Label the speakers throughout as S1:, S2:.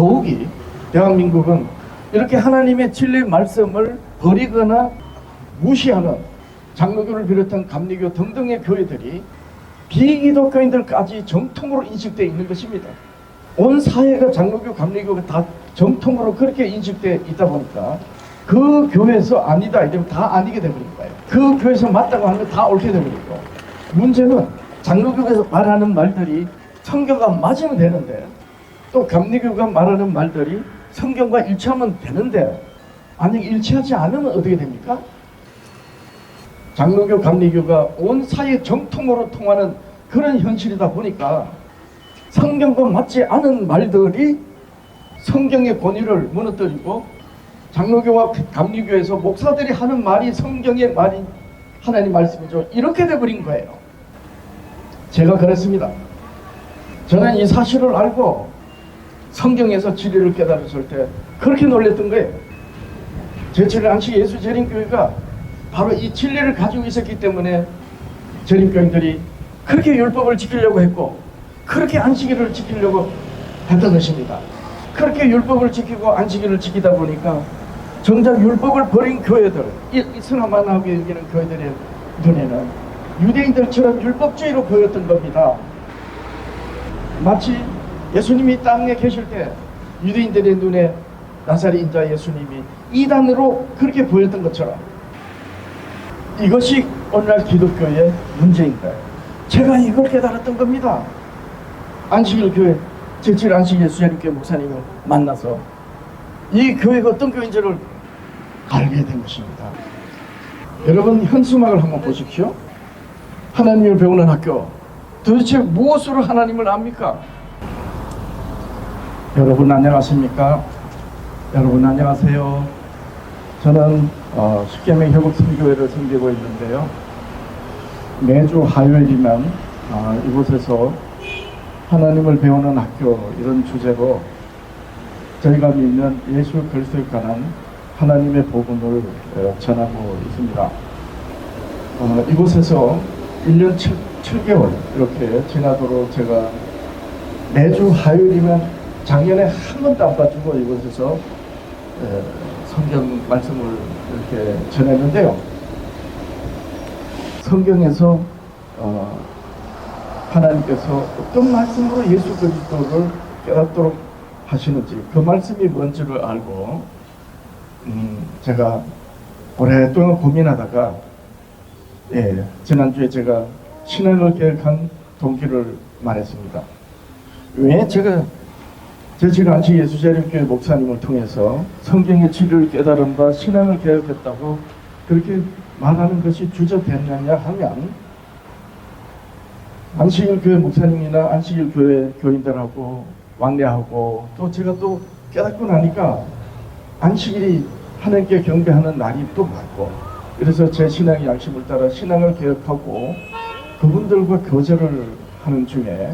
S1: 더욱이 대한민국은 이렇게 하나님의 진리 말씀을 버리거나 무시하는 장로교를 비롯한 감리교 등등의 교회들이 비기독교인들까지 정통으로 인식되어 있는 것입니다. 온 사회가 장로교, 감리교가 다 정통으로 그렇게 인식되어 있다 보니까 그 교회에서 아니다 이러면 다 아니게 되버린 거예요. 그 교회에서 맞다고 하면 다 옳게 되버리고, 문제는 장로교에서 말하는 말들이 성경과 맞으면 되는데, 또 감리교가 말하는 말들이 성경과 일치하면 되는데, 만약 일치하지 않으면 어떻게 됩니까? 장로교, 감리교가 온 사회 정통으로 통하는 그런 현실이다 보니까 성경과 맞지 않은 말들이 성경의 권위를 무너뜨리고, 장로교와 감리교에서 목사들이 하는 말이 성경의 말이 하나님 말씀이죠, 이렇게 돼버린 거예요. 제가 그랬습니다. 저는 이 사실을 알고 성경에서 진리를 깨달았을 때 그렇게 놀랬던 거예요. 제7일 안식 예수 재림교회가 바로 이 진리를 가지고 있었기 때문에 재림교인들이 그렇게 율법을 지키려고 했고, 그렇게 안식일을 지키려고 했던 것입니다. 그렇게 율법을 지키고 안식일을 지키다 보니까 정작 율법을 버린 교회들, 이슬람만하게 여기는 교회들의 눈에는 유대인들처럼 율법주의로 보였던 겁니다. 마치 예수님이 땅에 계실 때 유대인들의 눈에 나사렛 인자 예수님이 이단으로 그렇게 보였던 것처럼, 이것이 오늘날 기독교의 문제인 거예요. 제가 이걸 깨달았던 겁니다. 안식일 교회, 제7 안식 예수 재림교회 목사님을 만나서 이 교회가 어떤 교회인지를 알게 된 것입니다. 여러분, 현수막을 한번 보십시오. 하나님을 배우는 학교, 도대체 무엇으로 하나님을 압니까? 여러분 안녕하십니까? 여러분 안녕하세요. 저는 십계명 혈국선교회를 섬기고 있는데요, 매주 화요일이면 이곳에서 하나님을 배우는 학교, 이런 주제로 저희가 믿는 예수 그리스도에 관한 하나님의 복음을 전하고 있습니다. 이곳에서 1년 7개월 이렇게 지나도록 제가 매주 화요일이면 작년에 한 번도 안 빠지고 이곳에서 성경 말씀을 이렇게 전했는데요, 성경에서 하나님께서 어떤 말씀으로 예수 그리스도를 깨닫도록 하시는지, 그 말씀이 뭔지를 알고 제가 오랫동안 고민하다가 지난주에 제가 신앙을 계획한 동기를 말했습니다. 왜 제가 제7 안식 예수 재림교회 목사님을 통해서 성경의 진리를 깨달은 바 신앙을 계획했다고 그렇게 말하는 것이 주저됐느냐 하면, 안식일 교회 목사님이나 안식일 교회 교인들하고 왕래하고, 또 제가 또 깨닫고 나니까 안식일이 하나님께 경배하는 날이 또 맞고, 그래서 제 신앙의 양심을 따라 신앙을 개혁하고 그분들과 교제를 하는 중에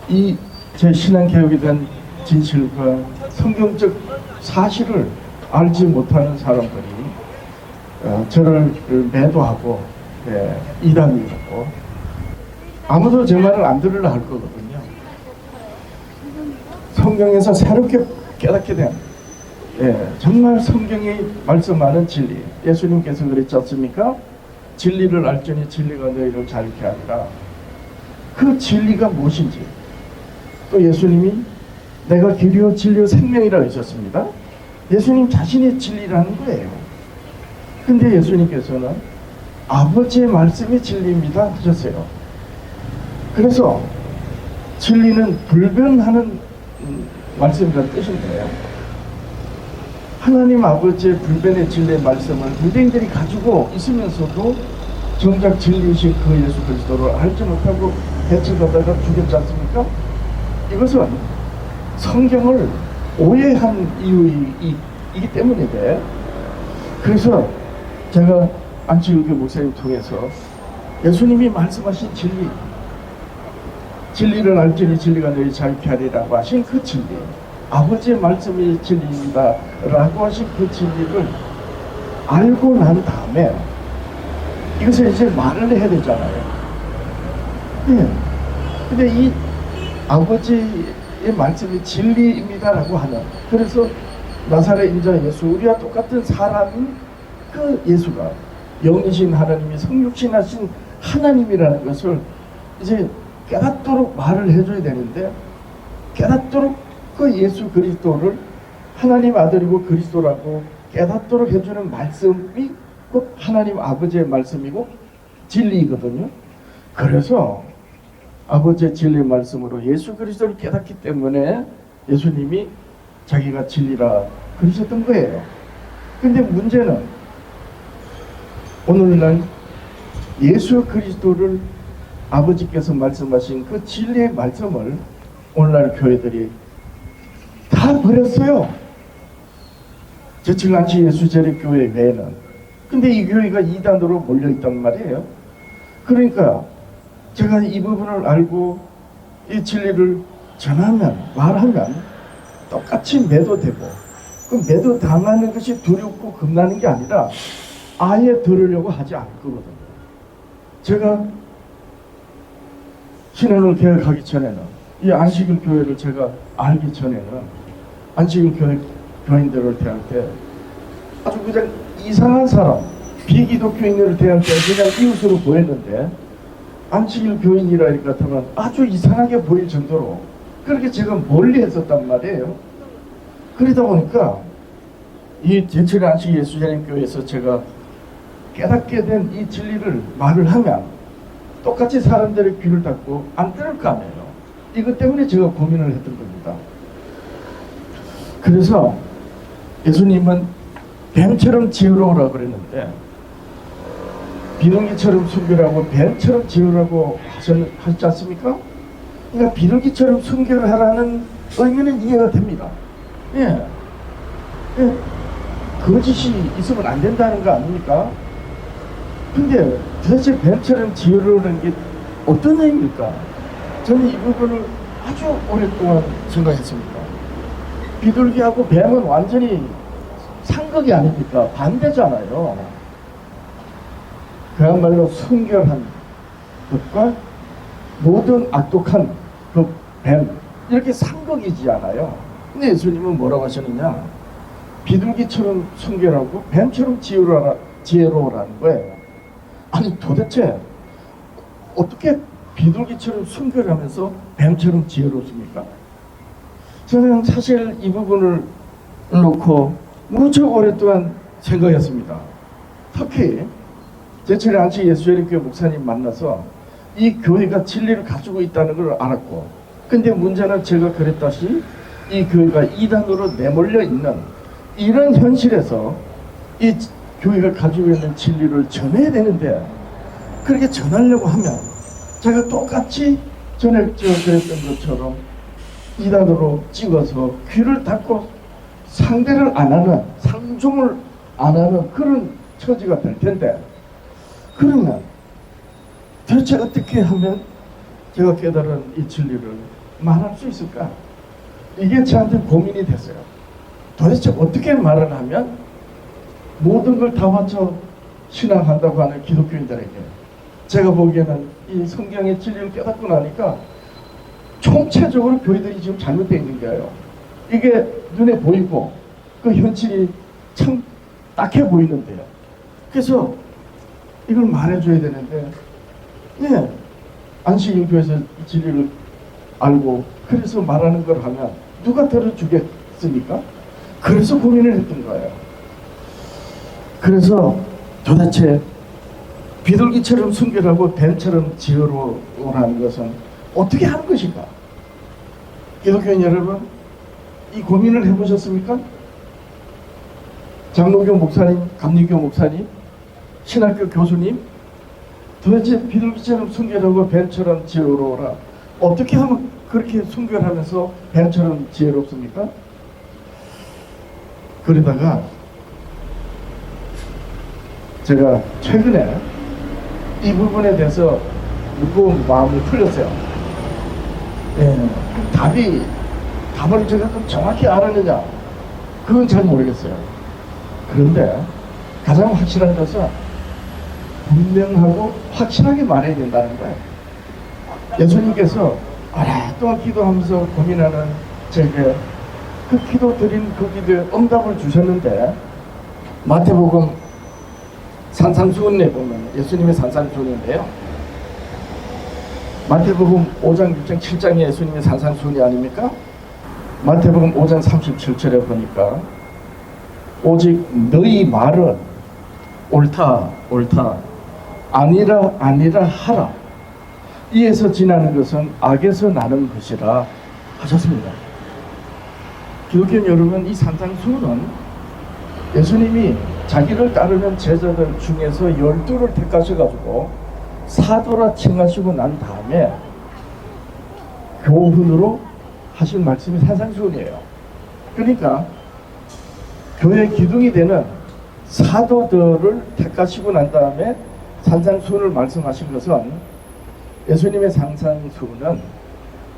S1: 이 제 신앙 개혁에 대한 진실과 성경적 사실을 알지 못하는 사람들이 저를 매도하고 이단이라고, 아무도 제 말을 안 들으려 할 거거든요. 성경에서 새롭게 깨닫게 된, 정말 성경이 말씀하는 진리, 예수님께서 그랬지 않습니까? 진리를 알지니 진리가 너희를 자유케 하리라. 그 진리가 무엇인지, 또 예수님이 내가 길이요 진리요 생명이라고 하셨습니다. 예수님 자신이 진리라는 거예요. 근데 예수님께서는 아버지의 말씀이 진리입니다 하셨어요. 그래서 진리는 불변하는 말씀이라는 뜻인데요, 하나님 아버지의 불변의 진리의 말씀을 유대인들이 가지고 있으면서도 정작 진리이신 그 예수 그리스도를 알지 못하고 배척하다가 죽였지 않습니까? 이것은 성경을 오해한 이유이기 때문인데, 그래서 제가 안식일교회 목사님 통해서 예수님이 말씀하신 진리를 알지니 진리가 너희 자유케 하리라고 하신 그 진리, 아버지의 말씀이 진리입니다 라고 하신 그 진리를 알고 난 다음에 이것을 이제 말을 해야 되잖아요. 근데 이 아버지의 이 말씀이 진리입니다라고 하는, 그래서 나사렛 인자 예수, 우리와 똑같은 사람인 그 예수가 영이신 하나님이 성육신하신 하나님이라는 것을 이제 깨닫도록 말을 해줘야 되는데, 깨닫도록 그 예수 그리스도를 하나님 아들이고 그리스도라고 깨닫도록 해주는 말씀이 곧 하나님 아버지의 말씀이고 진리이거든요. 그래서 아버지의 진리 말씀으로 예수 그리스도를 깨닫기 때문에 예수님이 자기가 진리라 그러셨던 거예요. 근데 문제는 오늘날 예수 그리스도를 아버지께서 말씀하신 그 진리의 말씀을 오늘날 교회들이 다 버렸어요. 제칠란치 예수재림교회 외에는. 근데 이 교회가 이단으로 몰려있단 말이에요. 그러니까 제가 이 부분을 알고 이 진리를 전하면, 말하면 똑같이 매도되고, 그 매도당하는 것이 두렵고 겁나는 게 아니라 아예 들으려고 하지 않을 거거든요. 제가 신앙을 개혁하기 전에는, 이 안식일 교회를 제가 알기 전에는 안식일 교회 교인들을 대할 때 아주 그냥 이상한 사람, 비기독교인들을 대할 때 그냥 이웃으로 보였는데, 안식일 교인이라 할 것 같으면 아주 이상하게 보일 정도로 그렇게 제가 멀리 했었단 말이에요. 그러다 보니까 이 제철의 안식 예수재림교회에서 제가 깨닫게 된 이 진리를 말을 하면 똑같이 사람들의 귀를 닫고 안 들을 거 아니에요. 이것 때문에 제가 고민을 했던 겁니다. 그래서 예수님은 뱀처럼 지으라고 그랬는데, 비둘기처럼 순결하고 뱀처럼 지으라고 하셨지 않습니까? 그러니까 비둘기처럼 순결하라는 의미는 이해가 됩니다. 예. 예. 거짓이 있으면 안 된다는 거 아닙니까? 근데 도대체 뱀처럼 지으려는 게 어떤 의미일까? 저는 이 부분을 아주 오랫동안 생각했습니다. 비둘기하고 뱀은 완전히 상극이 아닙니까? 반대잖아요. 그야말로 순결한 것과 모든 악독한 그 뱀, 이렇게 상극이지 않아요. 근데 예수님은 뭐라고 하셨느냐? 비둘기처럼 순결하고 뱀처럼 지혜로우라는 거예요. 아니 도대체 어떻게 비둘기처럼 순결하면서 뱀처럼 지혜롭습니까? 저는 사실 이 부분을 놓고 무척 오랫동안 생각했습니다. 특히 제철의 안식 예수재림교회 목사님 만나서 이 교회가 진리를 가지고 있다는 걸 알았고, 근데 문제는 제가 그랬다시 이 교회가 이단으로 내몰려 있는 이런 현실에서 이 교회가 가지고 있는 진리를 전해야 되는데, 그렇게 전하려고 하면 제가 똑같이 전에 그랬던 것처럼 이단으로 찍어서 귀를 닫고 상대를 안 하는, 상종을 안 하는 그런 처지가 될 텐데, 그러면 도대체 어떻게 하면 제가 깨달은 이 진리를 말할 수 있을까? 이게 저한테 고민이 됐어요. 도대체 어떻게 말을 하면 모든 걸 다 맞춰 신앙한다고 하는 기독교인들에게, 제가 보기에는 이 성경의 진리를 깨닫고 나니까 총체적으로 교회들이 지금 잘못되어 있는 거예요. 이게 눈에 보이고 그 현실이 참 딱해 보이는데요. 그래서 이걸 말해줘야 되는데, 예, 안식일 교회에서 이 진리를 알고 그래서 말하는 걸 하면 누가 들어주겠습니까? 그래서 고민을 했던 거예요. 그래서 도대체 비둘기처럼 순결하고 뱀처럼 지혜로우라는 것은 어떻게 하는 것인가? 기독교인 여러분, 이 고민을 해보셨습니까? 장로교 목사님, 감리교 목사님, 신학교 교수님, 도대체 비둘기처럼 순결하고 뱀처럼 지혜로우라, 어떻게 하면 그렇게 순결하면서 뱀처럼 지혜롭습니까? 그러다가 제가 최근에 이 부분에 대해서 무거운 마음을 풀렸어요. 예, 답을 제가 좀 정확히 알았느냐, 그건 잘 모르겠어요. 그런데 가장 확실한 것은 분명하고 확실하게 말해야 된다는 거예요. 예수님께서 오랫동안 기도하면서 고민하는 제게 그 기도 드린 그 기도에 응답을 주셨는데, 마태복음 산상수훈에 보면 예수님의 산상수훈인데요, 마태복음 5장, 6장, 7장이 예수님의 산상수훈이 아닙니까? 마태복음 5장 37절에 보니까 오직 너희 말은 옳다 옳다 아니라 아니라 하라, 이에서 지나는 것은 악에서 나는 것이라 하셨습니다. 기독교 여러분, 이 산상수훈은 예수님이 자기를 따르는 제자들 중에서 12를 택하셔가지고 사도라 칭하시고 난 다음에 교훈으로 하신 말씀이 산상수훈이에요. 그러니까 교회 기둥이 되는 사도들을 택하시고 난 다음에 산상수훈을 말씀하신 것은, 예수님의 산상수훈은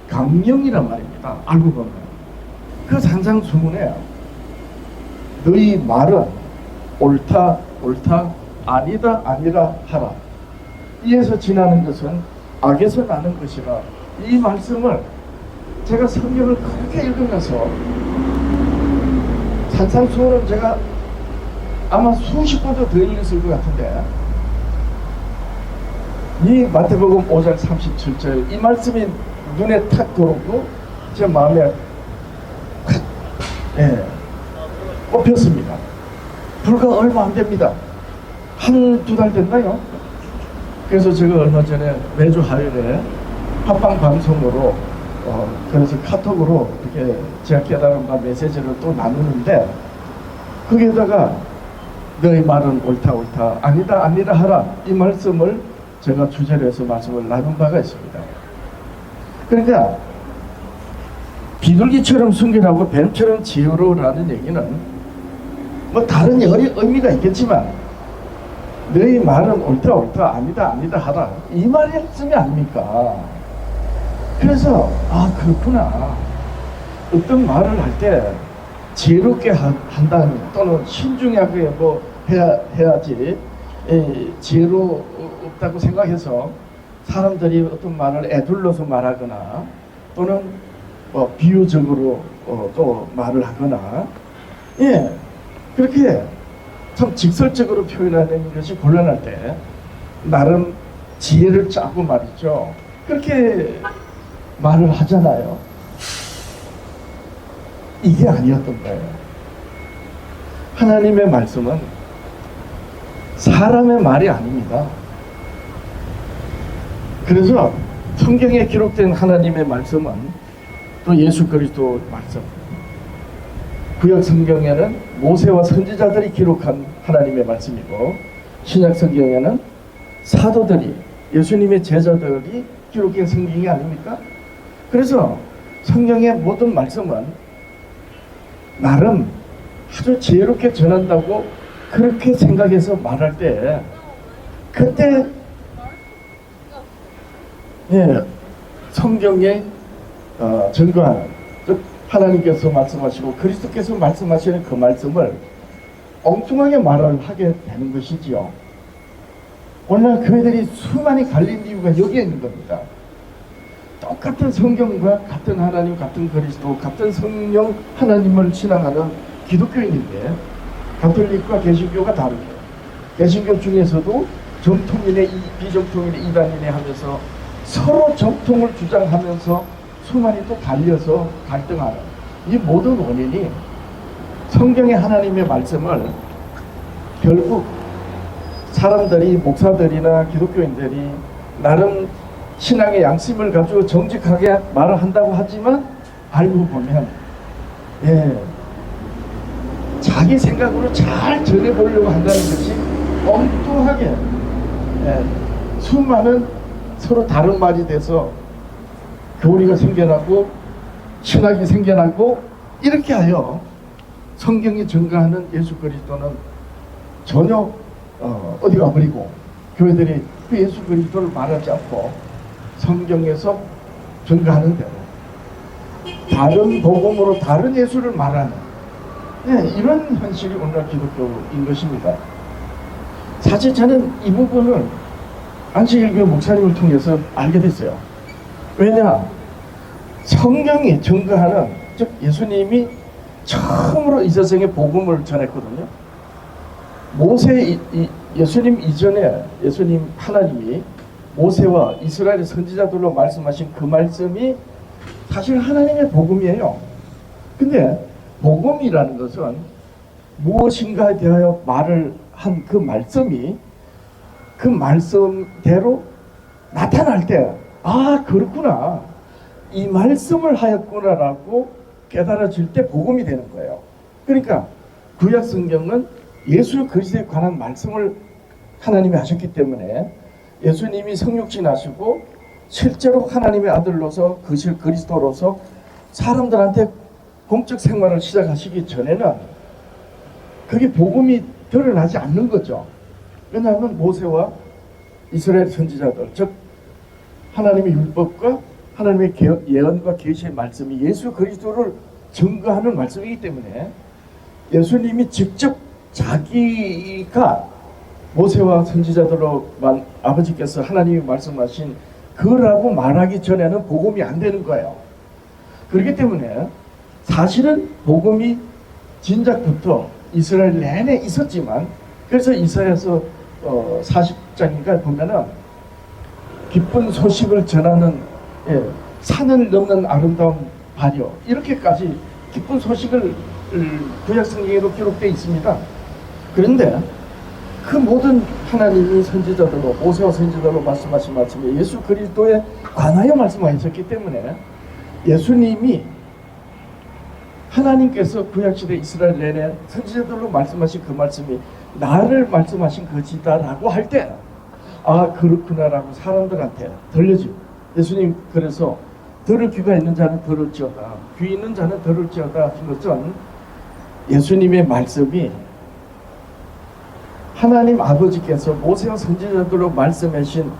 S1: 강령이란 말입니다. 알고 보면 그 산상수훈에 너희 말은 옳다 옳다 아니다 아니라 하라, 이에서 지나는 것은 악에서 나는 것이라, 이 말씀을 제가 성경을 그렇게 읽으면서, 산상수훈은 제가 아마 수십 번도 더 읽었을 것 같은데, 이 마태복음 5장 37절 이 말씀이 눈에 탁 들어오고 제 마음에 꼽혔습니다. 불과 얼마 안 됩니다. 한두 달 됐나요? 그래서 제가 얼마 전에 매주 화요일에 합방 방송으로 그래서 카톡으로 이렇게 제가 깨달은 바 메시지를 또 나누는데, 거기에다가 너희 말은 옳다 옳다 아니다 아니라 하라, 이 말씀을 제가 주제로 해서 말씀을 나눈 바가 있습니다. 그러니까 비둘기처럼 순결하고 뱀처럼 지혜로우라는 얘기는 뭐 다른 의미가 있겠지만, 너희 말은 옳다 옳다 아니다 아니다 하라, 이 말씀이 아닙니까? 그래서 그렇구나, 어떤 말을 할 때 지혜롭게 한다는, 또는 신중하게 뭐 해야지 지혜롭다고 생각해서 사람들이 어떤 말을 애둘러서 말하거나, 또는 비유적으로 또 말을 하거나, 그렇게 참 직설적으로 표현하는 것이 곤란할 때 나름 지혜를 짜고 말이죠, 그렇게 말을 하잖아요. 이게 아니었던 거예요. 하나님의 말씀은 사람의 말이 아닙니다. 그래서 성경에 기록된 하나님의 말씀은 또 예수 그리스도 말씀, 구약 성경에는 모세와 선지자들이 기록한 하나님의 말씀이고, 신약 성경에는 사도들이, 예수님의 제자들이 기록한 성경이 아닙니까? 그래서 성경의 모든 말씀은 나름 아주 지혜롭게 전한다고 그렇게 생각해서 말할 때, 그때 성경의 증거하는, 즉 하나님께서 말씀하시고 그리스도께서 말씀하시는 그 말씀을 엉뚱하게 말을 하게 되는 것이지요. 오늘날 교회들이 수많이 갈린 이유가 여기에 있는 겁니다. 똑같은 성경과 같은 하나님, 같은 그리스도, 같은 성령 하나님을 신앙하는 기독교인인데, 가톨릭과 개신교가 다르게, 개신교 중에서도 정통이네 비정통이네 이단이네 하면서 서로 정통을 주장하면서 수많이 또 갈려서 갈등하는, 이 모든 원인이 성경의 하나님의 말씀을 결국 사람들이, 목사들이나 기독교인들이 나름 신앙의 양심을 가지고 정직하게 말을 한다고 하지만, 알고 보면 자기 생각으로 잘 전해보려고 한다는 것이 엉뚱하게 수많은 서로 다른 말이 돼서 교리가 생겨나고 신학이 생겨나고, 이렇게 하여 성경이 증거하는 예수 그리스도는 전혀 어디 가버리고, 교회들이 그 예수 그리스도를 말하지 않고 성경에서 증거하는 대로 다른 복음으로 다른 예수를 말하는, 이런 현실이 오늘날 기독교인 것입니다. 사실 저는 이 부분을 안식일교회 목사님을 통해서 알게 됐어요. 왜냐? 성경이 증거하는, 즉 예수님이 처음으로 이 세상에 복음을 전했거든요. 예수님 이전에 예수님 하나님이 모세와 이스라엘 선지자들로 말씀하신 그 말씀이 사실 하나님의 복음이에요. 근데 복음이라는 것은 무엇인가에 대하여 말을 한 그 말씀이 그 말씀대로 나타날 때, 아 그렇구나, 이 말씀을 하였구나라고 깨달아질 때 복음이 되는 거예요. 그러니까 구약 성경은 예수 그리스도에 관한 말씀을 하나님이 하셨기 때문에 예수님이 성육신 하시고 실제로 하나님의 아들로서 그리스도로서 사람들한테 공적 생활을 시작하시기 전에는 그게 복음이 드러나지 않는 거죠. 왜냐하면 모세와 이스라엘 선지자들, 즉 하나님의 율법과 하나님의 예언과 계시의 말씀이 예수 그리스도를 증거하는 말씀이기 때문에 예수님이 직접 자기가 모세와 선지자들로만 아버지께서 하나님이 말씀하신 그라고 말하기 전에는 복음이 안 되는 거예요. 그렇기 때문에 사실은 복음이 진작부터 이스라엘 내내 있었지만, 그래서 이사야서 40장인가 보면은 기쁜 소식을 전하는, 산을 넘는 아름다운 발이요, 이렇게까지 기쁜 소식을 구약 성경에도 기록되어 있습니다. 그런데 그 모든 하나님이 선지자들로, 모세와 선지자들로 말씀하신 말씀이 예수 그리스도에 관하여 말씀하셨기 때문에 예수님이 하나님께서 구약시대 이스라엘 내내 선지자들로 말씀하신 그 말씀이 나를 말씀하신 것이다라고 할 때, 아 그렇구나라고 사람들한테 들려지고, 예수님 그래서 들을 귀가 있는 자는 들을지어다, 귀 있는 자는 들을지어다 하신 것은 예수님의 말씀이 하나님 아버지께서 모세와 선지자들로 말씀하신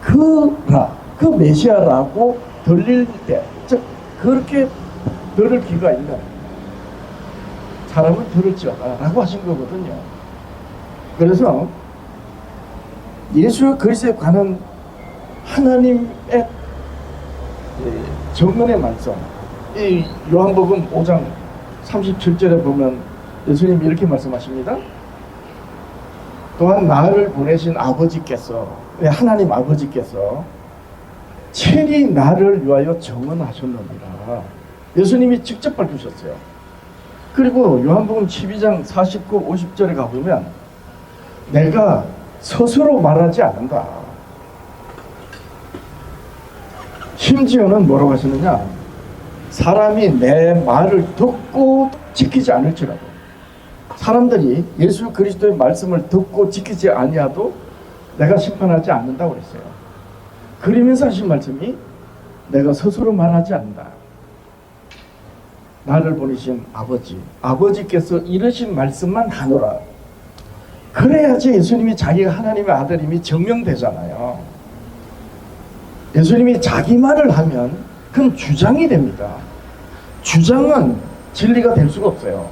S1: 그 메시아라고 들릴 때, 즉 그렇게 들을 귀가 있는 사람은 들을지어다 라고 하신 거거든요. 그래서 예수 그리스도에 관한 하나님의 정언의 말씀, 이 요한복음 5장 37절에 보면 예수님이 이렇게 말씀하십니다. 또한 나를 보내신 아버지께서, 하나님 아버지께서 친히 나를 위하여 정언하셨느니라. 예수님이 직접 밝히셨어요. 그리고 요한복음 12장 49, 50절에 가보면 내가 스스로 말하지 않는다. 심지어는 뭐라고 하시느냐, 사람이 내 말을 듣고 지키지 않을지라도, 사람들이 예수 그리스도의 말씀을 듣고 지키지 아니하도 내가 심판하지 않는다고 그랬어요. 그러면서 하신 말씀이 내가 스스로 말하지 않는다. 나를 보내신 아버지께서 이르신 말씀만 하노라. 그래야지 예수님이 자기가 하나님의 아들임이 증명되잖아요. 예수님이 자기 말을 하면 그건 주장이 됩니다. 주장은 진리가 될 수가 없어요.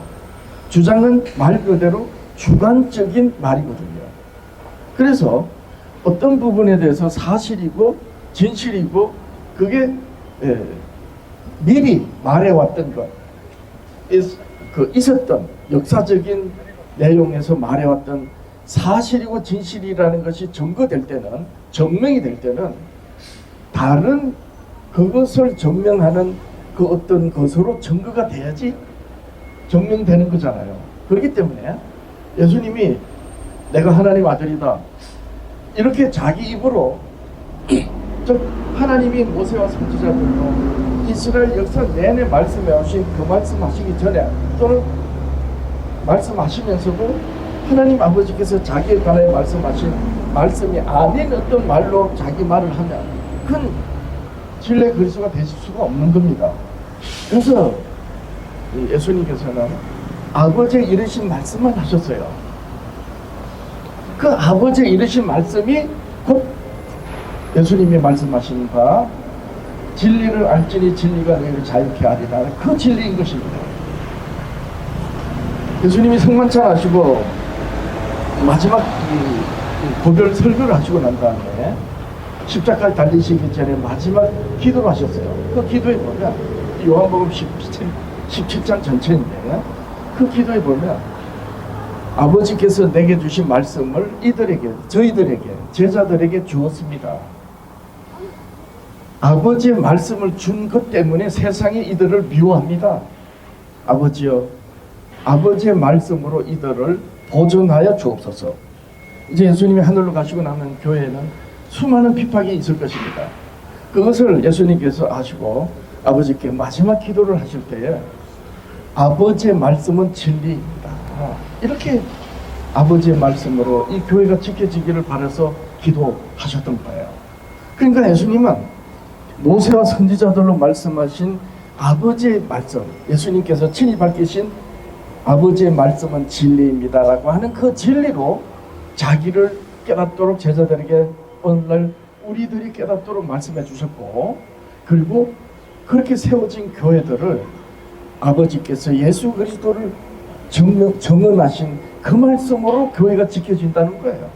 S1: 주장은 말 그대로 주관적인 말이거든요. 그래서 어떤 부분에 대해서 사실이고 진실이고 그게 미리 말해왔던 것, 있었던 역사적인 내용에서 말해왔던 사실이고 진실이라는 것이 증거될 때는, 증명이 될 때는 다른 그것을 증명하는 그 어떤 것으로 증거가 돼야지 증명되는 거잖아요. 그렇기 때문에 예수님이 내가 하나님 아들이다 이렇게 자기 입으로 즉 하나님이 모세와 선지자들로 이스라엘 역사 내내 말씀해 오신 그 말씀하시기 전에 또는 말씀하시면서도 하나님 아버지께서 자기에 관하여 말씀하신 말씀이 아닌 어떤 말로 자기 말을 하면 큰 진리의 그리스도가 되실 수가 없는 겁니다. 그래서 예수님께서는 아버지의 이르신 말씀만 하셨어요. 그 아버지의 이르신 말씀이 곧 예수님이 말씀하신 바 진리를 알지니 진리가 너희를 자유케 하리라, 그 진리인 것입니다. 예수님이 성만찬 하시고 마지막 고별 설교를 하시고 난 다음에 십자가에 달리시기 전에 마지막 기도를 하셨어요. 그 기도에 보면 요한복음 17장 전체인데 그 기도에 보면 아버지께서 내게 주신 말씀을 이들에게, 저희들에게, 제자들에게 주었습니다. 아버지의 말씀을 준 것 때문에 세상이 이들을 미워합니다. 아버지여, 아버지의 말씀으로 이들을 보존하여 주옵소서. 이제 예수님이 하늘로 가시고 나면 교회에는 수많은 핍박이 있을 것입니다. 그것을 예수님께서 아시고 아버지께 마지막 기도를 하실 때에 아버지의 말씀은 진리입니다. 이렇게 아버지의 말씀으로 이 교회가 지켜지기를 바라서 기도하셨던 거예요. 그러니까 예수님은 모세와 선지자들로 말씀하신 아버지의 말씀, 예수님께서 친히 밝히신 아버지의 말씀은 진리입니다라고 하는 그 진리로 자기를 깨닫도록 제자들에게 오늘날 우리들이 깨닫도록 말씀해 주셨고, 그리고 그렇게 세워진 교회들을 아버지께서 예수 그리스도를 정언하신 그 말씀으로 교회가 지켜진다는 거예요.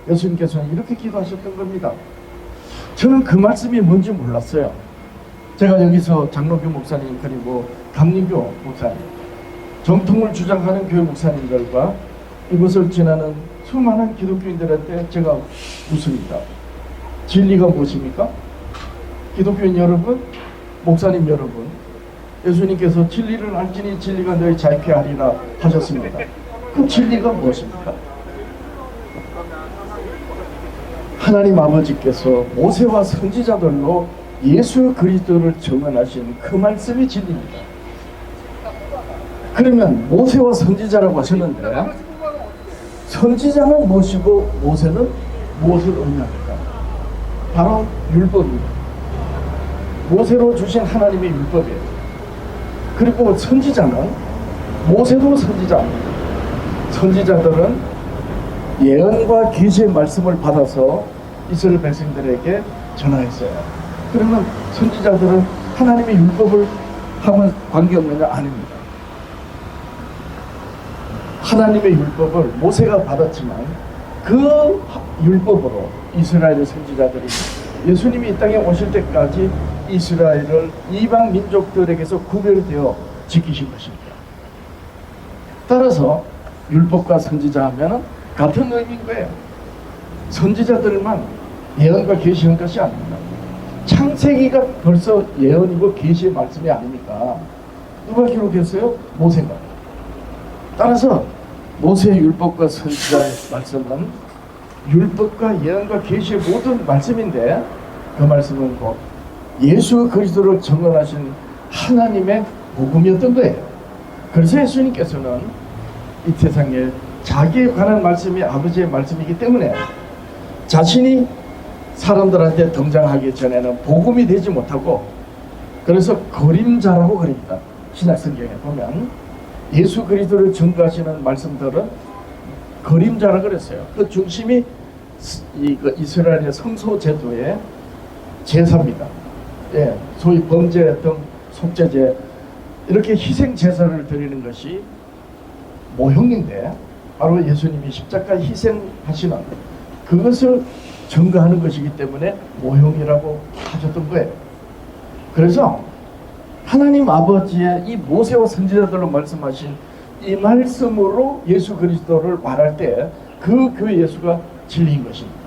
S1: 예수님께서는 이렇게 기도하셨던 겁니다. 저는 그 말씀이 뭔지 몰랐어요. 제가 여기서 장로교 목사님 그리고 감리교 목사님, 정통을 주장하는 교회 목사님들과 이곳을 지나는 수많은 기독교인들한테 제가 묻습니다. 진리가 무엇입니까? 기독교인 여러분, 목사님 여러분, 예수님께서 진리를 알지니 진리가 너희 자유케 하리라 하셨습니다. 그 진리가 무엇입니까? 하나님 아버지께서 모세와 선지자들로 예수 그리스도를 정언하신 그 말씀이 진리입니다. 그러면 모세와 선지자라고 하셨는데 선지자는 무엇이고 모세는 무엇을 의미합니까? 바로 율법입니다. 모세로 주신 하나님의 율법이에요. 그리고 선지자는 모세도 선지자입니다. 선지자들은 예언과 계시의 말씀을 받아서 이스라엘 백성들에게 전하였어요. 그러면 선지자들은 하나님의 율법을 하면 관계없느냐? 아닙니다. 하나님의 율법을 모세가 받았지만 그 율법으로 이스라엘의 선지자들이 예수님이 이 땅에 오실 때까지 이스라엘을 이방 민족들에게서 구별되어 지키신 것입니다. 따라서 율법과 선지자 하면 같은 의미인 거예요. 선지자들만 예언과 계시한 것이 아닙니다. 창세기가 벌써 예언이고 계시의 말씀이 아닙니까? 누가 기록했어요? 모세가. 따라서 모세의 율법과 선지자의 말씀은 율법과 예언과 계시의 모든 말씀인데 그 말씀은 곧 예수 그리스도를 정언하신 하나님의 복음이었던 거예요. 그래서 예수님께서는 이 세상에 자기에 관한 말씀이 아버지의 말씀이기 때문에 자신이 사람들한테 등장하기 전에는 복음이 되지 못하고 그래서 그림자라고 그럽니다. 신약 성경에 보면 예수 그리스도를 증거하시는 말씀들은 그림자라 그랬어요. 그 중심이 이스라엘의 성소 제도의 제사입니다. 예, 소위 범죄 등 속죄제 이렇게 희생 제사를 드리는 것이 모형인데 바로 예수님이 십자가 희생하시는 그것을 증거하는 것이기 때문에 모형이라고 하셨던 거예요. 그래서 하나님 아버지의 이 모세와 선지자들로 말씀하신 이 말씀으로 예수 그리스도를 말할 때 그 교회 예수가 진리인 것입니다.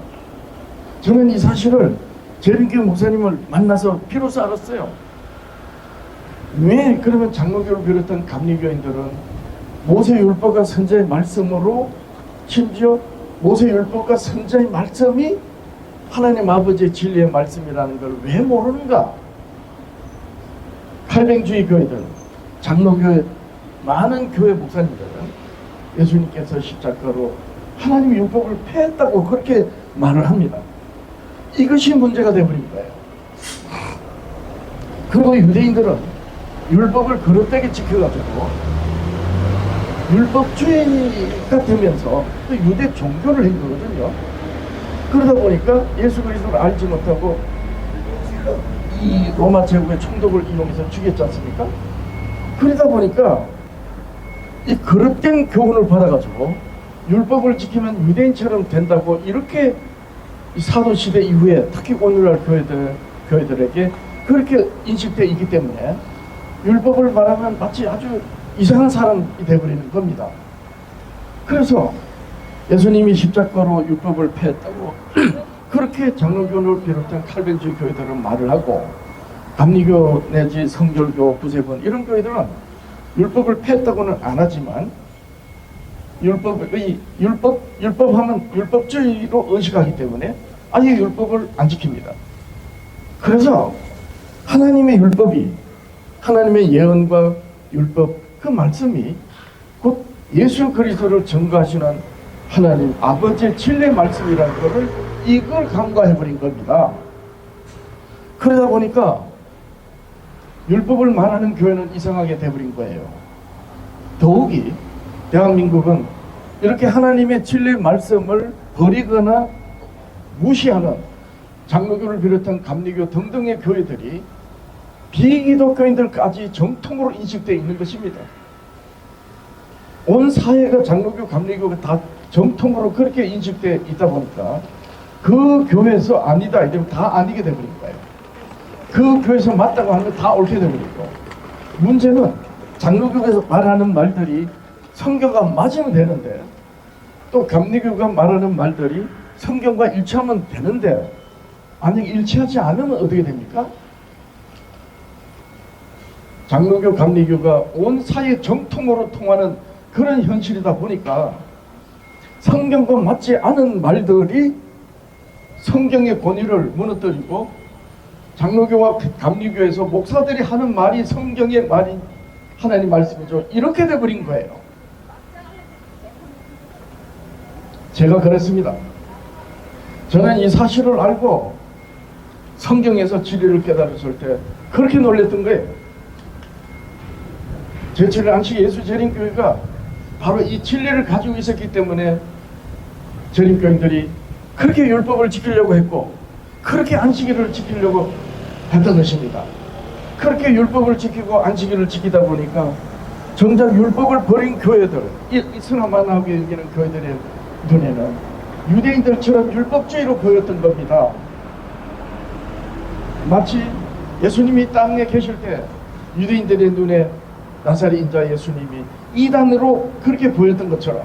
S1: 저는 이 사실을 재림교회 목사님을 만나서 비로소 알았어요. 왜 그러면 장로교를 비롯한 감리교인들은 모세 율법과 선지자의 말씀으로 심지어 모세 율법과 선지자의 말씀이 하나님 아버지의 진리의 말씀이라는 걸 왜 모르는가? 칼뱅주의 교회들, 장로교회 많은 교회 목사님들은 예수님께서 십자가로 하나님의 율법을 폐했다고 그렇게 말을 합니다. 이것이 문제가 되어버린 거예요. 그리고 유대인들은 율법을 그릇되게 지켜가지고 율법주의가 되면서 또 유대 종교를 한 거거든요. 그러다 보니까 예수 그리스도를 알지 못하고 이 로마 제국의 총독을 이용해서 죽였지 않습니까? 그러다 보니까 이 그릇된 교훈을 받아가지고 율법을 지키면 유대인처럼 된다고 이렇게 이 사도시대 이후에 특히 오늘날 교회들에게 그렇게 인식되어 있기 때문에 율법을 말하면 마치 아주 이상한 사람이 되어버리는 겁니다. 그래서 예수님이 십자가로 율법을 폐했다고 그렇게 장로교를 비롯한 칼뱅주의 교회들은 말을 하고, 감리교 내지 성결교, 구세군 이런 교회들은 율법을 폐했다고는 안 하지만 율법하면 율법주의로 의식하기 때문에 아예 율법을 안 지킵니다. 그래서 하나님의 율법이, 하나님의 예언과 율법, 그 말씀이 곧 예수 그리스도를 증거하시는 하나님 아버지의 진리의 말씀이라는 것을 이걸 간과해버린 겁니다. 그러다 보니까 율법을 말하는 교회는 이상하게 돼버린 거예요. 더욱이 대한민국은 이렇게 하나님의 진리의 말씀을 버리거나 무시하는 장로교를 비롯한 감리교 등등의 교회들이 비기독교인들까지 정통으로 인식되어 있는 것입니다. 온 사회가 장로교, 감리교가 다 정통으로 그렇게 인식되어 있다 보니까 그 교회에서 아니다 이러면 다 아니게 되버린 거예요. 그 교회에서 맞다고 하면 다 옳게 되버리고, 문제는 장로교에서 말하는 말들이 성경과 맞으면 되는데, 또 감리교가 말하는 말들이 성경과 일치하면 되는데, 만약 일치하지 않으면 어떻게 됩니까? 장로교, 감리교가 온 사회 정통으로 통하는 그런 현실이다 보니까 성경과 맞지 않은 말들이 성경의 권위를 무너뜨리고, 장로교와 감리교에서 목사들이 하는 말이 성경의 말이 하나님 말씀이죠, 이렇게 돼버린 거예요. 제가 그랬습니다. 저는 이 사실을 알고 성경에서 진리를 깨달았을 때 그렇게 놀랬던 거예요. 제7일 안식 예수 재림교회가 바로 이 진리를 가지고 있었기 때문에 재림교인들이 그렇게 율법을 지키려고 했고, 그렇게 안식일을 지키려고 했던 것입니다. 그렇게 율법을 지키고 안식일을 지키다 보니까 정작 율법을 버린 교회들, 이 스나만하게 여기는 교회들의 눈에는 유대인들처럼 율법주의로 보였던 겁니다. 마치 예수님이 땅에 계실 때 유대인들의 눈에 나사렛 인자 예수님이 이단으로 그렇게 보였던 것처럼,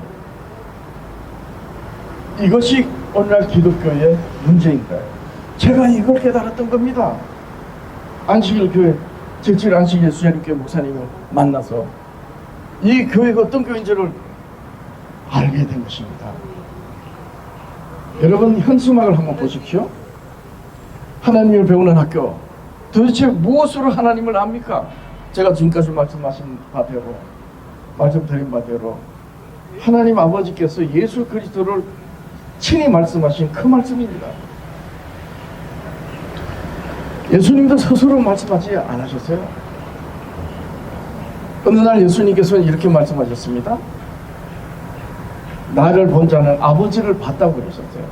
S1: 이것이 오늘날 기독교의 문제인 거예요. 제가 이걸 깨달았던 겁니다. 안식일 교회, 제7 안식 예수 재림교회 목사님을 만나서 이 교회가 어떤 교회인지를 알게 된 것입니다. 여러분, 현수막을 한번 보십시오. 하나님을 배우는 학교, 도대체 무엇으로 하나님을 압니까? 제가 지금까지 말씀드린 바대로 하나님 아버지께서 예수 그리스도를 친히 말씀하신 그 말씀입니다. 예수님도 스스로 말씀하지 않으셨어요? 어느 날 예수님께서는 이렇게 말씀하셨습니다. 나를 본 자는 아버지를 봤다고 그러셨어요.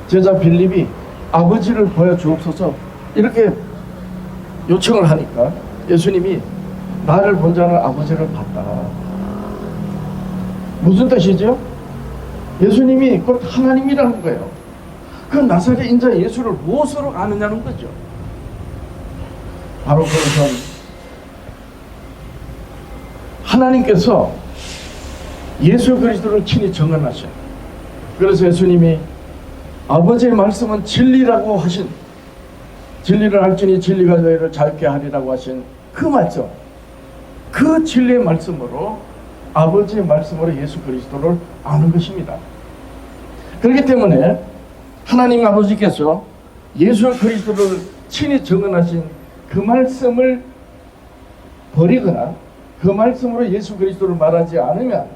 S1: 제자 빌립이 아버지를 보여주옵소서 이렇게 요청을 하니까 예수님이 나를 본 자는 아버지를 봤다. 무슨 뜻이죠? 예수님이 곧 하나님이라는 거예요. 그 나사렛 인자 예수를 무엇으로 아느냐는 거죠. 바로 그것은 하나님께서 예수 그리스도를 친히 증언하셔. 그래서 예수님이 아버지의 말씀은 진리라고 하신, 진리를 알지니 진리가 너희를 자유케 하리라고 하신 그 말씀, 그 진리의 말씀으로, 아버지의 말씀으로 예수 그리스도를 아는 것입니다. 그렇기 때문에 하나님 아버지께서 예수 그리스도를 친히 증언하신 그 말씀을 버리거나 그 말씀으로 예수 그리스도를 말하지 않으면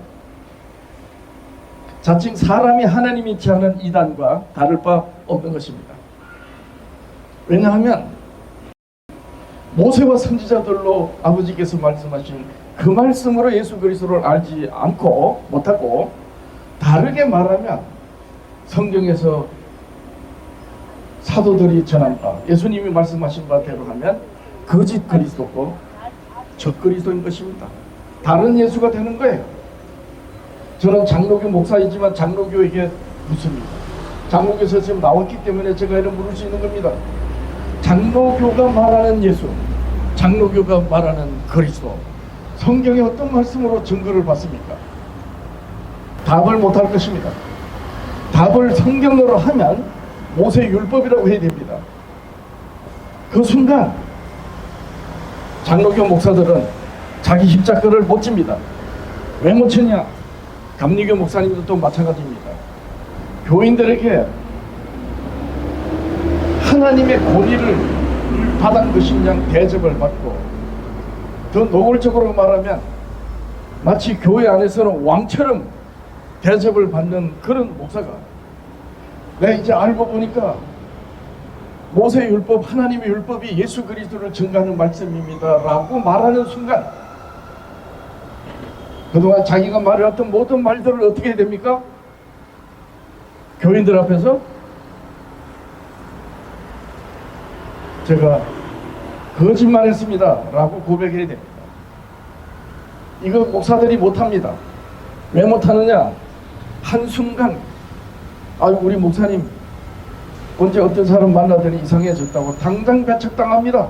S1: 자칭 사람이 하나님이지 않은 이단과 다를 바 없는 것입니다. 왜냐하면 모세와 선지자들로 아버지께서 말씀하신 그 말씀으로 예수 그리스도를 알지 않고 못하고, 다르게 말하면 성경에서 사도들이 전한 바, 예수님이 말씀하신 바대로 하면 거짓 그리스도고 적 그리스도인 것입니다. 다른 예수가 되는 거예요. 저는 장로교 목사이지만 장로교에게 묻습니다. 장로교에서 지금 나왔기 때문에 제가 이런 물을 수 있는 겁니다. 장로교가 말하는 예수, 장로교가 말하는 그리스도, 성경에 어떤 말씀으로 증거를 받습니까? 답을 못할 것입니다. 답을 성경으로 하면 모세율법이라고 해야 됩니다. 그 순간 장로교 목사들은 자기 십자가를 못 집니다. 왜 못 치냐? 감리교 목사님들도 마찬가지입니다. 교인들에게 하나님의 권위를 받은 것이냐 대접을 받고, 더 노골적으로 말하면 마치 교회 안에서는 왕처럼 대접을 받는 그런 목사가, 내가 이제 알고 보니까 모세의 율법, 하나님의 율법이 예수 그리스도를 증거하는 말씀입니다 라고 말하는 순간, 그동안 자기가 말해왔던 모든 말들을 어떻게 해야 됩니까? 교인들 앞에서 제가 거짓말했습니다 라고 고백해야 됩니다. 이거 목사들이 못합니다. 왜 못하느냐? 한순간 우리 목사님 언제 어떤 사람 만나더니 이상해졌다고 당장 배척당합니다.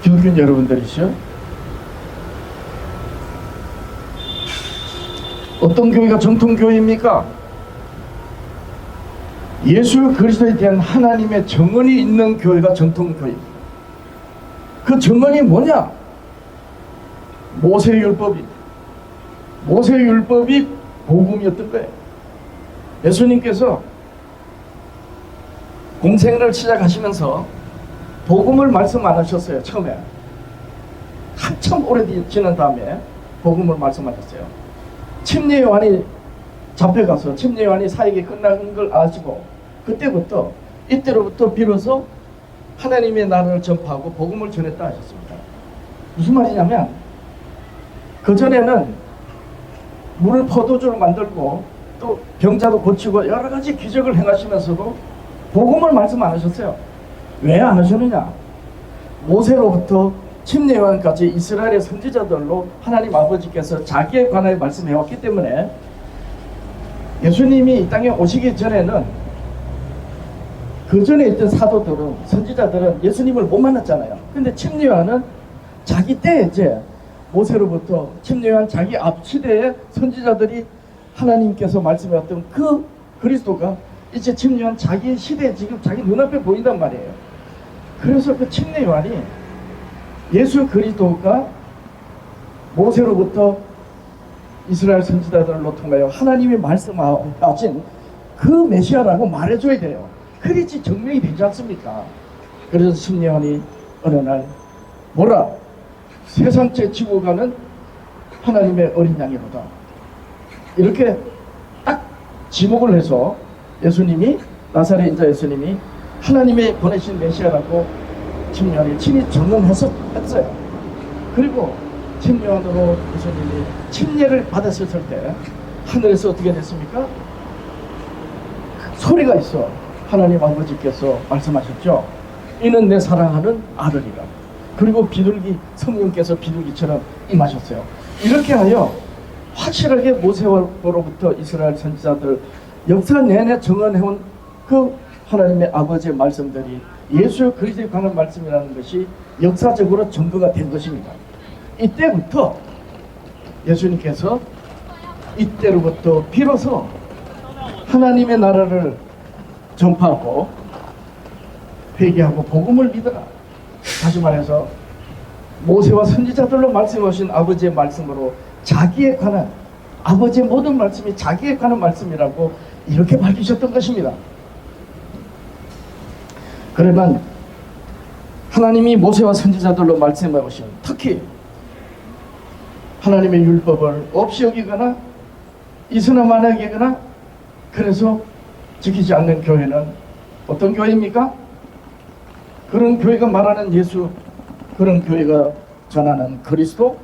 S1: 기독교 여러분들이시죠? 어떤 교회가 정통교회입니까? 예수 그리스도에 대한 하나님의 정언이 있는 교회가 정통교회입니다. 그 정언이 뭐냐? 모세율법이 복음이었던 거예요. 예수님께서 공생을 시작하시면서 복음을 말씀 안 하셨어요. 처음에 한참 오래 지난 다음에 복음을 말씀하셨어요. 침례 요한이 잡혀가서 침례 요한이 사역이 끝난 걸 아시고, 그때부터 이때로부터 비로소 하나님의 나라를 전파하고 복음을 전했다 하셨습니다. 무슨 말이냐면, 그전에는 물을 포도주로 만들고 또 병자도 고치고 여러 가지 기적을 행하시면서도 복음을 말씀 안 하셨어요. 왜 안 하셨느냐? 모세로부터 침례 요한까지 이스라엘의 선지자들로 하나님 아버지께서 자기에 관하여 말씀해왔기 때문에, 예수님이 이 땅에 오시기 전에는 그 전에 있던 사도들은, 선지자들은 예수님을 못 만났잖아요. 근데 침례 요한은 자기 때 이제 모세로부터 침례 요한 자기 앞 시대의 선지자들이 하나님께서 말씀해왔던 그 그리스도가 이제 침례 요한 자기 시대에 지금 자기 눈앞에 보인단 말이에요. 그래서 그 침례 요한이 예수 그리스도가 모세로부터 이스라엘 선지자들로 통하여 하나님이 말씀하신 그 메시아라고 말해줘야 돼요. 그래야지 증명이 되지 않습니까? 그래서 침례 요한이 어느 날 뭐라? 세상째 지고 가는 하나님의 어린 양이로다, 이렇게 딱 지목을 해서 예수님이, 나사렛 인자 예수님이 하나님의 보내신 메시아라고 침례 요한이 친히 증언했어요. 그리고 침례 요한으로 예수님이 침례를 받았을 때 하늘에서 어떻게 됐습니까? 소리가 있어. 하나님 아버지께서 말씀하셨죠. 이는 내 사랑하는 아들이라. 그리고 비둘기, 성령께서 비둘기처럼 임하셨어요. 이렇게 하여 확실하게 모세로부터 이스라엘 선지자들 역사 내내 증언해온 그 하나님의 아버지의 말씀들이 예수 그리스도에 관한 말씀이라는 것이 역사적으로 증거가 된 것입니다. 이때부터 예수님께서 이때로부터 비로소 하나님의 나라를 전파하고 회개하고 복음을 믿어라. 다시 말해서 모세와 선지자들로 말씀하신 아버지의 말씀으로 자기에 관한, 아버지의 모든 말씀이 자기에 관한 말씀이라고 이렇게 밝히셨던 것입니다. 그러면 하나님이 모세와 선지자들로 말씀해 오신, 특히 하나님의 율법을 없이 여기거나 이스나만 여기거나 그래서 지키지 않는 교회는 어떤 교회입니까? 그런 교회가 말하는 예수, 그런 교회가 전하는 그리스도,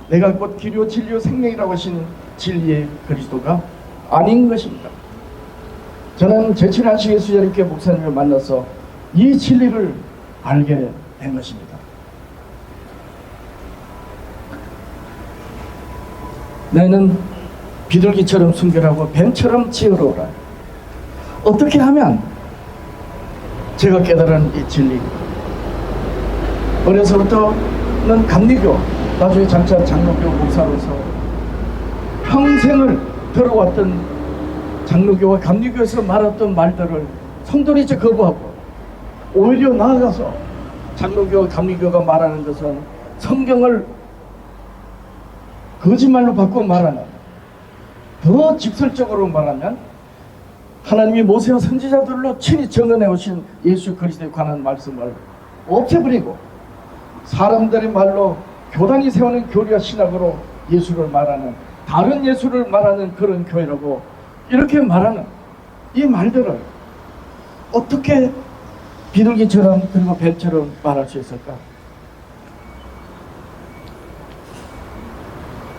S1: 내가 곧 길이요 진리요 생명이라고 하신 진리의 그리스도가 아닌 것입니다. 저는 제7안식 예수자님께 목사님을 만나서 이 진리를 알게 된 것입니다. 너희는 비둘기처럼 순결하고 뱀처럼 지혜로우라. 어떻게 하면 제가 깨달은 이 진리, 어려서부터는 감리교, 나중에 장차 장로교 목사로서 평생을 들어왔던 장로교와 감리교에서 말했던 말들을 성도들이 거부하고, 오히려 나아가서 장로교와 감리교가 말하는 것은 성경을 거짓말로 바꿔 말하는, 더 직설적으로 말하면 하나님이 모세와 선지자들로 친히 증언해 오신 예수 그리스도에 관한 말씀을 없애버리고 사람들의 말로 교단이 세우는 교리와 신학으로 예수를 말하는, 다른 예수를 말하는 그런 교회라고 이렇게 말하는 이 말들을 어떻게 비둘기처럼 그리고 뱀처럼 말할 수 있을까?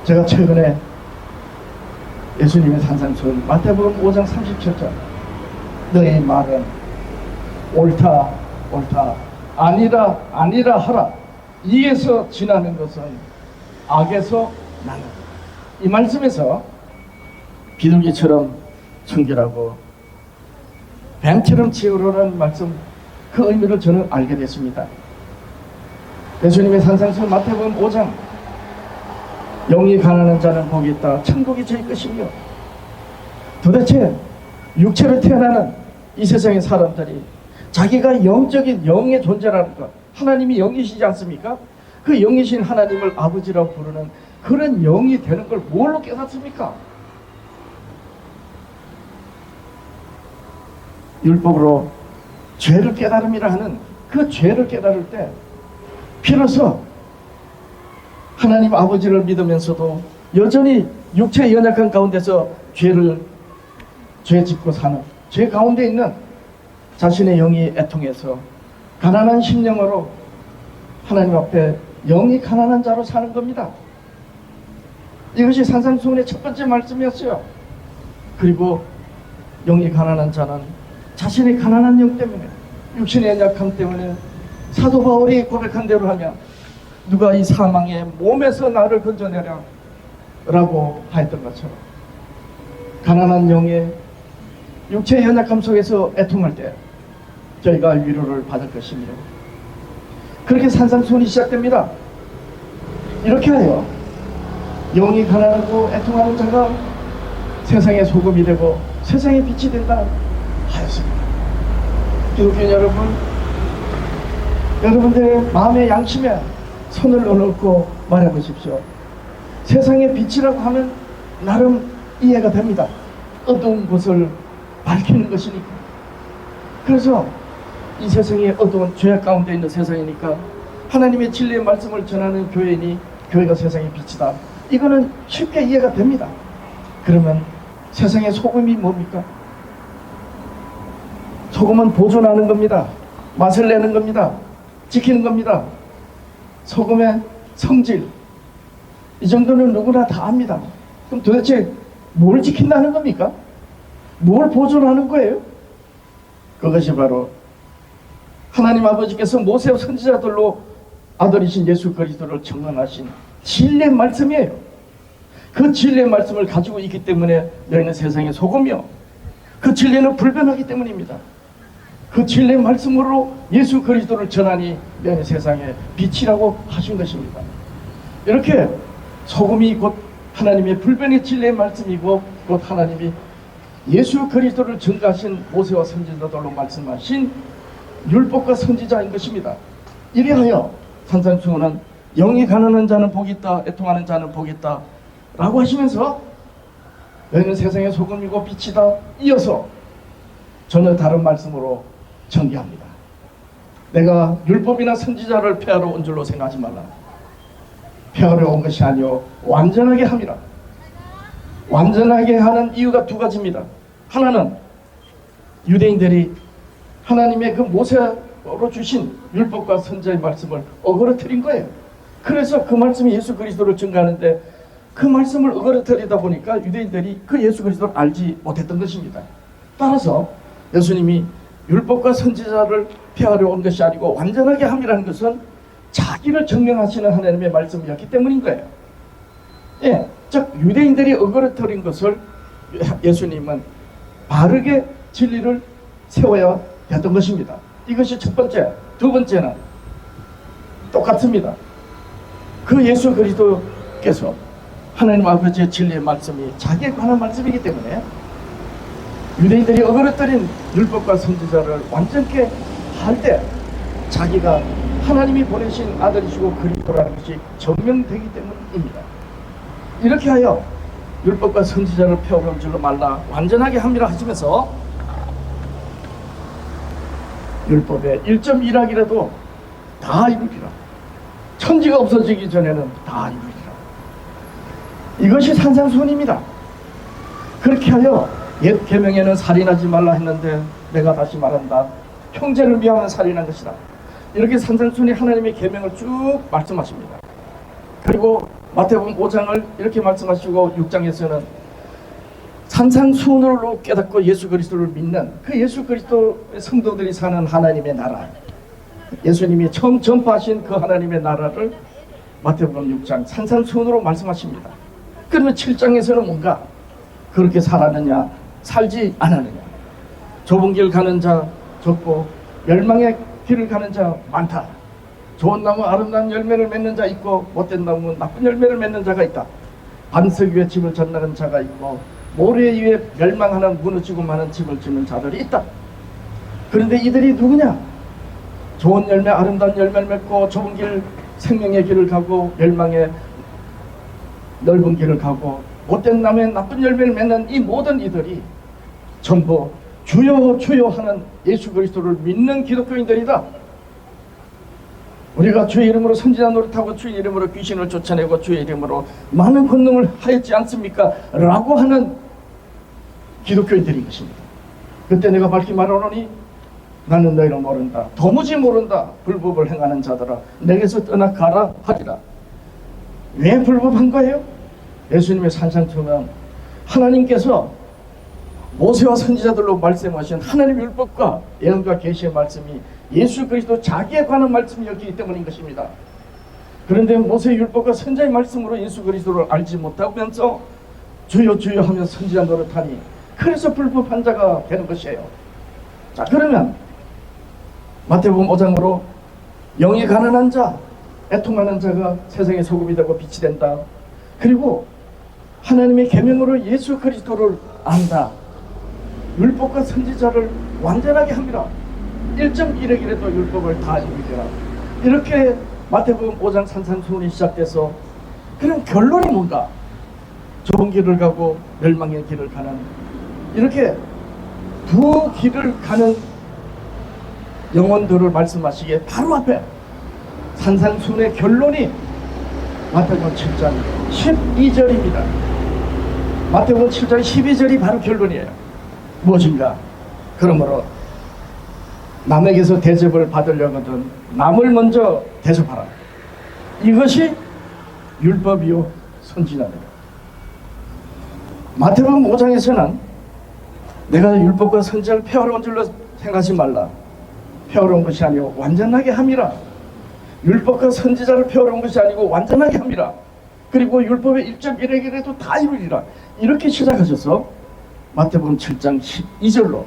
S1: 제가 최근에 예수님의 산상수훈 마태복음 5장 37절, 너의 말은 옳다 옳다 아니라 아니라 하라, 이에서 지나는 것은 악에서 나는, 이 말씀에서 비둘기처럼 순결하고 뱀처럼 지혜로라는 말씀, 그 의미를 저는 알게 됐습니다. 예수님의 산상수훈 마태복음 5장, 영이 가난한 자는 복이 있다, 천국이 저희 것이며. 도대체 육체로 태어나는 이 세상의 사람들이 자기가 영적인 영의 존재라는 것, 하나님이 영이시지 않습니까? 그 영이신 하나님을 아버지라고 부르는 그런 영이 되는 걸 뭘로 깨닫습니까? 율법으로 죄를 깨달음이라 하는 그 죄를 깨달을 때 비로소 하나님 아버지를 믿으면서도 여전히 육체의 연약한 가운데서 죄 짓고 사는, 죄 가운데 있는 자신의 영이 애통해서 가난한 심령으로 하나님 앞에 영이 가난한 자로 사는 겁니다. 이것이 산상수훈의 첫 번째 말씀이었어요. 그리고 영이 가난한 자는 자신의 가난한 영 때문에, 육신의 연약함 때문에 사도 바울이 고백한 대로 하면 누가 이 사망의 몸에서 나를 건져내라 라고 하였던 것처럼 가난한 영의 육체의 연약함 속에서 애통할 때 저희가 위로를 받을 것이며, 그렇게 산상수훈이 시작됩니다. 이렇게 하여 영이 가난하고 애통하는 자가 세상의 소금이 되고 세상의 빛이 된다 하였습니다. 기독교 여러분, 여러분들의 마음의 양심에 손을 넣어놓고 말해보십시오. 세상의 빛이라고 하면 나름 이해가 됩니다. 어두운 곳을 밝히는 것이니까. 그래서 이 세상에 어두운 죄악 가운데 있는 세상이니까 하나님의 진리의 말씀을 전하는 교회니 교회가 세상의 빛이다, 이거는 쉽게 이해가 됩니다. 그러면 세상의 소금이 뭡니까? 소금은 보존하는 겁니다. 맛을 내는 겁니다. 지키는 겁니다. 소금의 성질, 이 정도는 누구나 다 압니다. 그럼 도대체 뭘 지킨다는 겁니까? 뭘 보존하는 거예요? 그것이 바로 하나님 아버지께서 모세와 선지자들로 아들이신 예수 그리스도를 증언하신 진리의 말씀이에요. 그 진리의 말씀을 가지고 있기 때문에 너희는 세상의 소금이요, 그 진리는 불변하기 때문입니다. 그 진리의 말씀으로 예수 그리스도를 전하니 너희는 세상의 빛이라고 하신 것입니다. 이렇게 소금이 곧 하나님의 불변의 진리의 말씀이고 곧 하나님이 예수 그리스도를 증거하신 모세와 선지자들로 말씀하신 율법과 선지자인 것입니다. 이래하여 산상수훈은 영이 가난한 자는 복이 있다, 애통하는 자는 복이 있다 라고 하시면서 너희는 세상의 소금이고 빛이다, 이어서 전혀 다른 말씀으로 전개합니다. 내가 율법이나 선지자를 폐하러 온 줄로 생각하지 말라. 폐하러 온 것이 아니오 완전하게 함이라. 완전하게 하는 이유가 두 가지입니다. 하나는 유대인들이 하나님의 그 모세로 주신 율법과 선지자의 말씀을 어그러뜨린 거예요. 그래서 그 말씀이 예수 그리스도를 증거하는데 그 말씀을 어그러뜨리다 보니까 유대인들이 그 예수 그리스도를 알지 못했던 것입니다. 따라서 예수님이 율법과 선지자를 폐하려 온 것이 아니고 완전하게 함이라는 것은 자기를 증명하시는 하나님의 말씀이었기 때문인 거예요. 예, 즉 유대인들이 어그러뜨린 것을 예수님은 바르게 진리를 세워야 했던 것입니다. 이것이 첫 번째. 두 번째는 똑같습니다. 그 예수 그리스도께서 하나님 아버지의 진리의 말씀이 자기에 관한 말씀이기 때문에 유대인들이 어그러뜨린 율법과 선지자를 완전케 할 때 자기가 하나님이 보내신 아들이시고 그리스도라는 것이 증명되기 때문입니다. 이렇게 하여 율법과 선지자를 펴놓은 줄로 말라 완전하게 함이라 하시면서 율법의 1.1학이라도 다 이루리라. 천지가 없어지기 전에는 다 이루리라. 이것이 산상수훈입니다. 그렇게 하여 옛 계명에는 살인하지 말라 했는데 내가 다시 말한다. 형제를 미워하면 살인한 것이다. 이렇게 산상수훈이 하나님의 계명을 쭉 말씀하십니다. 그리고 마태복음 5장을 이렇게 말씀하시고 6장에서는 산상수훈으로 깨닫고 예수 그리스도를 믿는 그 예수 그리스도의 성도들이 사는 하나님의 나라, 예수님이 처음 전파하신 그 하나님의 나라를 마태복음 6장 산상수훈으로 말씀하십니다. 그러면 7장에서는 뭔가 그렇게 살았느냐 살지 않았느냐. 좁은 길 가는 자 적고 멸망의 길을 가는 자 많다. 좋은 나무 아름다운 열매를 맺는 자 있고 못된 나무 나쁜 열매를 맺는 자가 있다. 반석 위에 집을 짓는 자가 있고 모래 위에 멸망하는 무너지고 마는 집을 짓는 자들이 있다. 그런데 이들이 누구냐? 좋은 열매 아름다운 열매를 맺고 좁은 길 생명의 길을 가고 멸망의 넓은 길을 가고 못된 나무에 나쁜 열매를 맺는 이 모든 이들이 전부 주여 주여 하는 예수 그리스도를 믿는 기독교인들이다. 우리가 주의 이름으로 선지자 노릇하고 주의 이름으로 귀신을 쫓아내고 주의 이름으로 많은 권능을 하였지 않습니까? 라고 하는 기독교인들인 것입니다. 그때 내가 밝히 말하노니 나는 너희를 모른다. 도무지 모른다. 불법을 행하는 자들아 내게서 떠나가라 하리라. 왜 불법한 거예요? 예수님의 산상수훈은 하나님께서 모세와 선지자들로 말씀하신 하나님의 율법과 예언과 계시의 말씀이 예수 그리스도 자기에 관한 말씀이었기 때문인 것입니다. 그런데 모세의 율법과 선지자의 말씀으로 예수 그리스도를 알지 못하면서 주여 주여 하며 선지자 노릇하니 그래서 불법한 자가 되는 것이에요. 자, 그러면 마태복음 5장으로 영이 가난한 자, 애통하는 자가 세상의 소금이 되고 빛이 된다. 그리고 하나님의 계명으로 예수 그리스도를 안다. 율법과 선지자를 완전하게 합니다. 1.1액이라도 율법을 다 이루리라. 이렇게 마태복음 5장 산상수훈이 시작돼서 그럼 결론이 뭔가? 좁은 길을 가고 멸망의 길을 가는 이렇게 두 길을 가는 영혼들을 말씀하시기에 바로 앞에 산상수훈의 결론이 마태복음 7장 12절입니다. 마태복음 7장 12절이 바로 결론이에요. 무엇인가? 그러므로 남에게서 대접을 받으려거든 남을 먼저 대접하라. 이것이 율법이요 선지자다. 마태복음 5장에서는 내가 율법과 선지자를 폐하러 온 줄로 생각하지 말라. 폐하러 온 것이 아니고 완전하게 함이라. 율법과 선지자를 폐하러 온 것이 아니고 완전하게 함이라. 그리고 율법의 1.1액이라도 다 이루리라. 이렇게 시작하셔서 마태복음 7장 12절로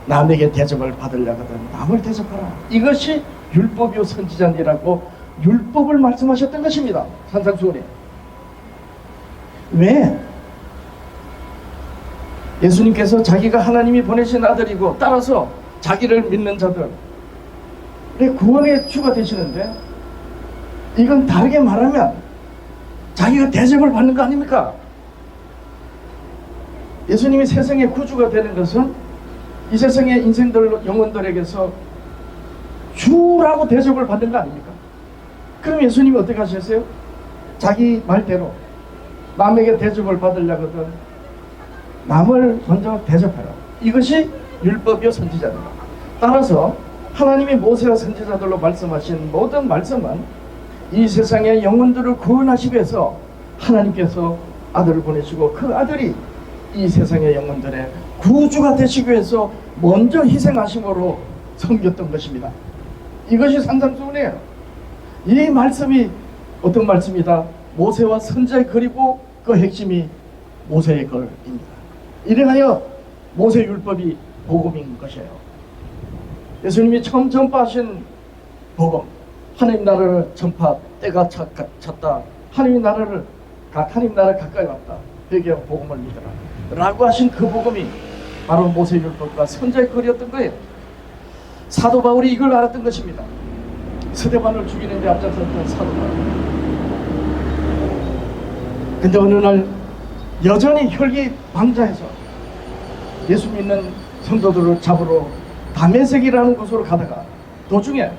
S1: 남에게 대접을 받으려거든 남을 대접하라. 이것이 율법이요 선지자니라고 율법을 말씀하셨던 것입니다. 산상수훈이. 왜? 예수님께서 자기가 하나님이 보내신 아들이고 따라서 자기를 믿는 자들의 구원의 주가 되시는데 이건 다르게 말하면 자기가 대접을 받는 거 아닙니까? 예수님이 세상의 구주가 되는 것은 이 세상의 인생들 영혼들에게서 주라고 대접을 받는 거 아닙니까? 그럼 예수님이 어떻게 하셨어요? 자기 말대로 남에게 대접을 받으려거든 남을 먼저 대접해라. 이것이 율법이요 선지자입니다. 따라서 하나님이 모세와 선지자들로 말씀하신 모든 말씀은 이 세상의 영혼들을 구원하시기 위해서 하나님께서 아들을 보내시고 그 아들이 이 세상의 영혼들의 구주가 되시기 위해서 먼저 희생하심으로 섬겼던 것입니다. 이것이 산상수훈이에요. 이 말씀이 어떤 말씀이다? 모세와 선지자 그리고 그 핵심이 모세의 글입니다. 이래하여 모세율법이 복음인 것이에요. 예수님이 처음 전파하신 복음, 하나님 나라를 전파 때가 찼다. 하나님 나라 가까이 왔다. 회개하고 복음을 믿어라 라고 하신 그 복음이 바로 모세율법과 선자의 글이었던 거예요. 사도 바울이 이걸 알았던 것입니다. 스데반을 죽이는 데 앞장섰던 사도 바울. 근데 어느 날 여전히 혈기방자해서 예수 믿는 성도들을 잡으러 다메섹이라는 곳으로 가다가 도중에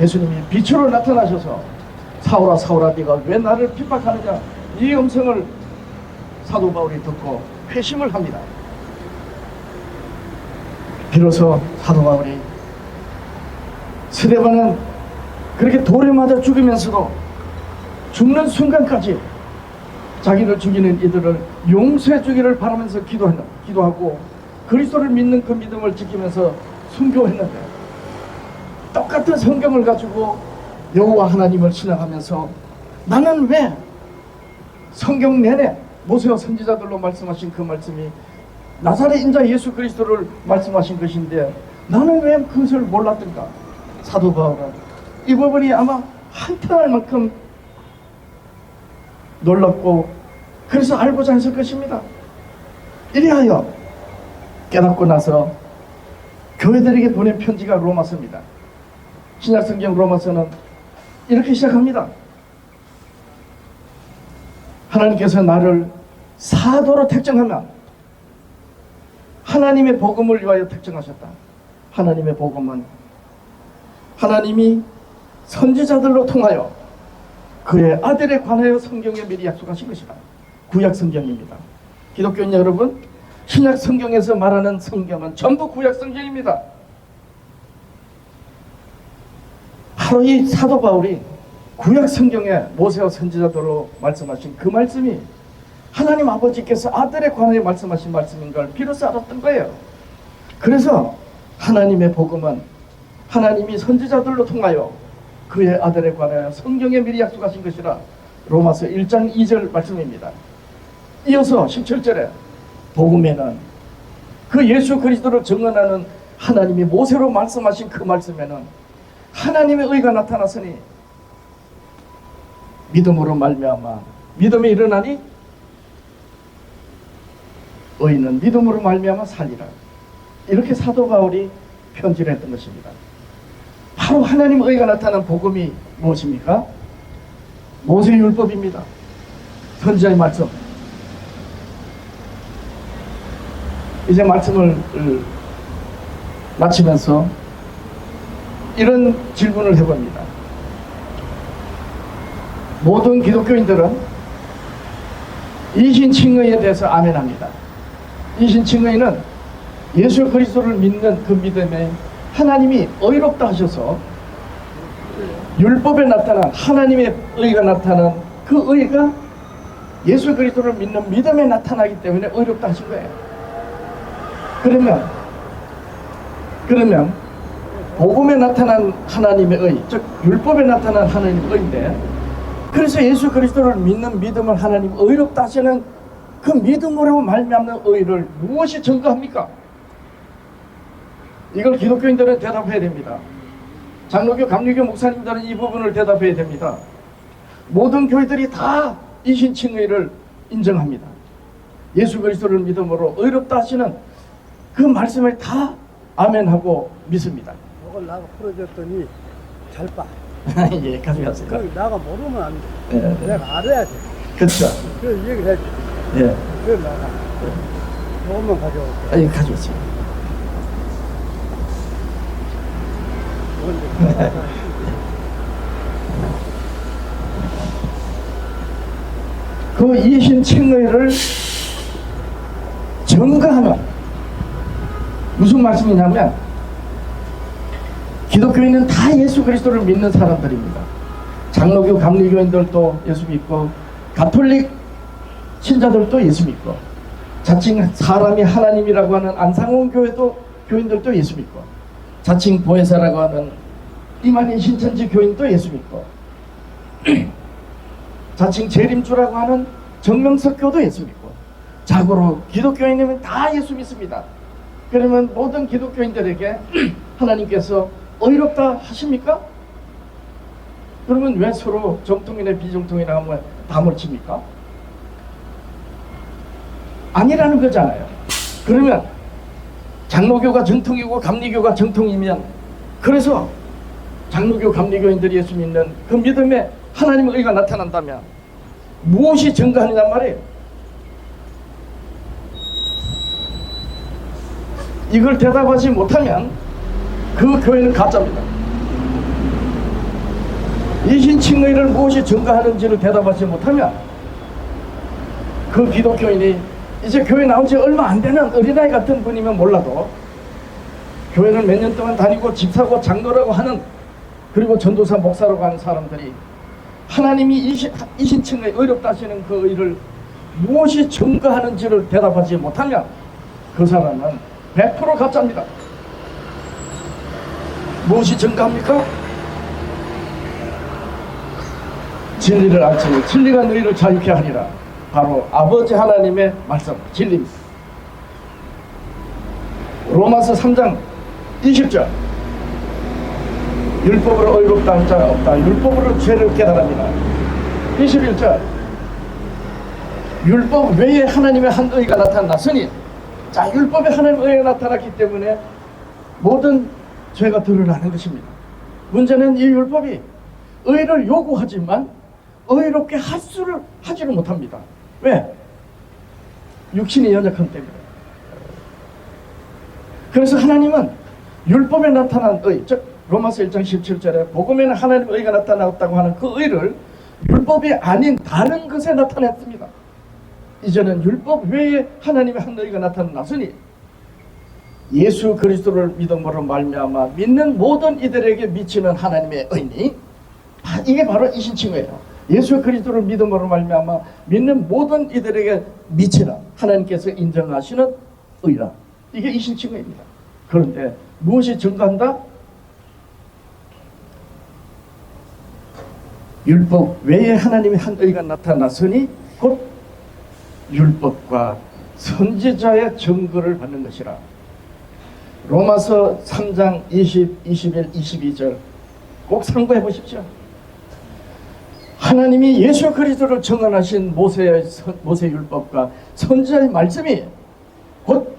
S1: 예수님이 빛으로 나타나셔서 사울아 사울아 네가 왜 나를 핍박하느냐, 이 음성을 사도 바울이 듣고 회심을 합니다. 비로소 사도 바울이 스데반은 그렇게 돌에 맞아 죽으면서도 죽는 순간까지 자기를 죽이는 이들을 용서해 주기를 바라면서 기도하고 그리스도를 믿는 그 믿음을 지키면서 순교했는데, 똑같은 성경을 가지고 여호와 하나님을 신앙하면서 나는 왜 성경 내내 모세와 선지자들로 말씀하신 그 말씀이 나사렛 인자 예수 그리스도를 말씀하신 것인데 나는 왜 그것을 몰랐던가. 사도 바울은 이 부분이 아마 한탄할 만큼 놀랍고 그래서 알고자 했을 것입니다. 이리하여 깨닫고 나서 교회들에게 보낸 편지가 로마서입니다. 신약성경 로마서는 이렇게 시작합니다. 하나님께서 나를 사도로 택정하면 하나님의 복음을 위하여 택정하셨다. 하나님의 복음은 하나님이 선지자들로 통하여 그의 아들에 관하여 성경에 미리 약속하신 것이다. 구약 성경입니다. 기독교인 여러분, 신약 성경에서 말하는 성경은 전부 구약 성경입니다. 바로 이 사도 바울이 구약 성경에 모세와 선지자들로 말씀하신 그 말씀이 하나님 아버지께서 아들에 관하여 말씀하신 말씀인 걸 비로소 알았던 거예요. 그래서 하나님의 복음은 하나님이 선지자들로 통하여 그의 아들에 관하여 성경에 미리 약속하신 것이라. 로마서 1장 2절 말씀입니다. 이어서 17절에 복음에는 그 예수 그리스도를 증언하는 하나님이 모세로 말씀하신 그 말씀에는 하나님의 의가 나타났으니 믿음으로 말미암아 믿음이 일어나니 의인은 믿음으로 말미암아 살리라. 이렇게 사도 바울이 편지를 했던 것입니다. 바로 하나님의 의가 나타난 복음이 무엇입니까? 모세율법입니다. 선지자의 말씀. 이제 말씀을 마치면서 이런 질문을 해봅니다. 모든 기독교인들은 이신칭의에 대해서 아멘합니다. 이신칭의는 예수 그리스도를 믿는 그 믿음에 하나님이 의롭다 하셔서 율법에 나타난 하나님의 의가 나타난 그 의가 예수 그리스도를 믿는 믿음에 나타나기 때문에 의롭다 하신 거예요. 그러면 복음에 나타난 하나님의 의, 즉 율법에 나타난 하나님의 의인데, 그래서 예수 그리스도를 믿는 믿음을 하나님 의롭다 하시는 그 믿음으로 말미암는 의를 무엇이 증거합니까? 이걸 기독교인들은 대답해야 됩니다. 장로교, 감리교 목사님들은 이 부분을 대답해야 됩니다. 모든 교회들이 다 이신칭의를 인정합니다. 예수 그리스도를 믿음으로 의롭다 하시는 그 말씀을 다 아멘하고 믿습니다.
S2: 이걸 나가 풀어줬더니 잘 빠.
S1: 예, 가져가세요.
S2: 그 나가 모르면 안 돼.
S1: 예,
S2: 내가 알아야 돼.
S1: 그렇죠.
S2: 그래서 얘기를 해줘.
S1: 예,
S2: 그래 나가. 조금만 가져올게.
S1: 예, 가져오세요. 그 이신칭의를 증거하는 무슨 말씀이냐면, 기독교인은 다 예수 그리스도를 믿는 사람들입니다. 장로교, 감리교인들도 예수 믿고, 가톨릭 신자들도 예수 믿고, 자칭 사람이 하나님이라고 하는 안상원 교인들도 예수 믿고, 자칭 보혜사라고 하는 이만희 신천지 교인도 예수 믿고, 자칭 재림주라고 하는 정명석교도 예수 믿고, 자고로 기독교인이면 다 예수 믿습니다. 그러면 모든 기독교인들에게 하나님께서 의롭다 하십니까? 그러면 왜 서로 정통이나 비정통이나 하면 다 몰칩니까? 아니라는 거잖아요. 그러면 장로교가 정통이고 감리교가 정통이면, 그래서 장로교 감리교인들이 예수 믿는 그 믿음에 하나님의 의가 나타난다면 무엇이 증거하느냐 말이에요. 이걸 대답하지 못하면 그 교회는 가짜입니다. 이신칭의를 무엇이 증거하는지를 대답하지 못하면 그 기독교인이 이제 교회 나온 지 얼마 안 되는 어린아이 같은 분이면 몰라도, 교회를 몇 년 동안 다니고 집사고 장로라고 하는, 그리고 전도사 목사라고 하는 사람들이 하나님이 이신칭의 의롭다 하시는 그 의를 무엇이 증거하는지를 대답하지 못하면 그 사람은 100% 가짜입니다. 무엇이 증거합니까? 진리를 알지니 진리가 너희를 자유케 하리라. 바로 아버지 하나님의 말씀, 진리입니다. 로마서 3장 20절, 율법으로 의롭다 한 자가 없다. 율법으로 죄를 깨달음이라. 21절, 율법 외에 하나님의 한 의가 나타났으니, 자, 율법에 하나님의 의가 나타났기 때문에 모든 죄가 드러나는 것입니다. 문제는 이 율법이 의를 요구하지만 의롭게 하지를 못합니다. 왜? 육신이 연약함 때문에. 그래서 하나님은 율법에 나타난 의, 즉 로마서 1장 17절에 복음에는 하나님의 의가 나타났다고 하는 그 의를 율법이 아닌 다른 것에 나타냈습니다. 이제는 율법 외에 하나님의 한 의가 나타났으니 예수 그리스도를 믿음으로 말미암아 믿는 모든 이들에게 미치는 하나님의 의니, 이게 바로 이신칭의예요. 예수 그리스도를 믿음으로 말미암아 믿는 모든 이들에게 미치는 하나님께서 인정하시는 의라. 이게 이신칭의입니다. 그런데 무엇이 증거한다? 율법 외에 하나님의 한 의가 나타났으니 곧 율법과 선지자의 증거를 받는 것이라. 로마서 3장 20, 21, 22절 꼭 참고해 보십시오. 하나님이 예수 그리스도를 정언하신 모세 율법과 선지자의 말씀이 곧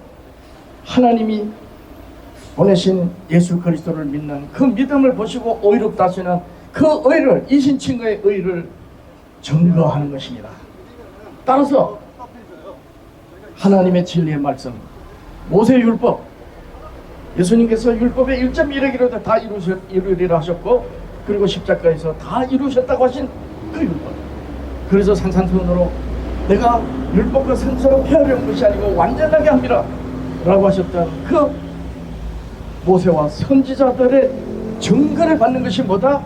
S1: 하나님이 보내신 예수 그리스도를 믿는 그 믿음을 보시고 의롭다 하시는 그 의를, 이신칭의 의를 증거하는 것입니다. 따라서 하나님의 진리의 말씀, 모세 율법, 예수님께서 율법의 1.1획이라도 다 이루리라 하셨고, 그리고 십자가에서 다 이루셨다고 하신 그 율법, 그래서 산산수훈으로 내가 율법과 선지자로 폐하려는 것이 아니고 완전하게 합니다 라고 하셨던 그 모세와 선지자들의 증거를 받는 것이 뭐다?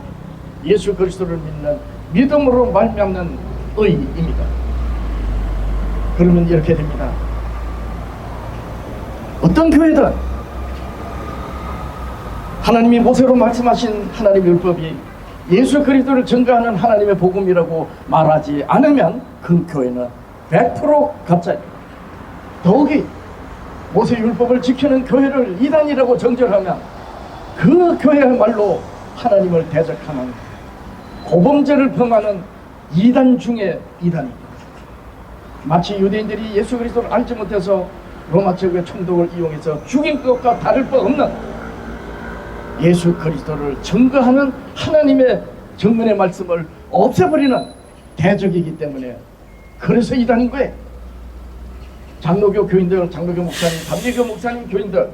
S1: 예수 그리스도를 믿는 믿음으로 말미암는 의입니다. 그러면 이렇게 됩니다. 어떤 교회든 하나님이 모세로 말씀하신 하나님의 율법이 예수 그리스도를 증거하는 하나님의 복음이라고 말하지 않으면 그 교회는 100% 가짜입니다. 더욱이 모세 율법을 지키는 교회를 이단이라고 정죄하면 그 교회야말로 하나님을 대적하는 고범죄를 범하는 이단 중에 이단입니다. 마치 유대인들이 예수 그리스도를 알지 못해서 로마 제국의 총독을 이용해서 죽인 것과 다를 바 없는 예수 그리스도를 증거하는 하나님의 정문의 말씀을 없애버리는 대적이기 때문에, 그래서 이단인 거예요. 장로교 교인들, 장로교 목사님, 감리교 목사님, 교인들,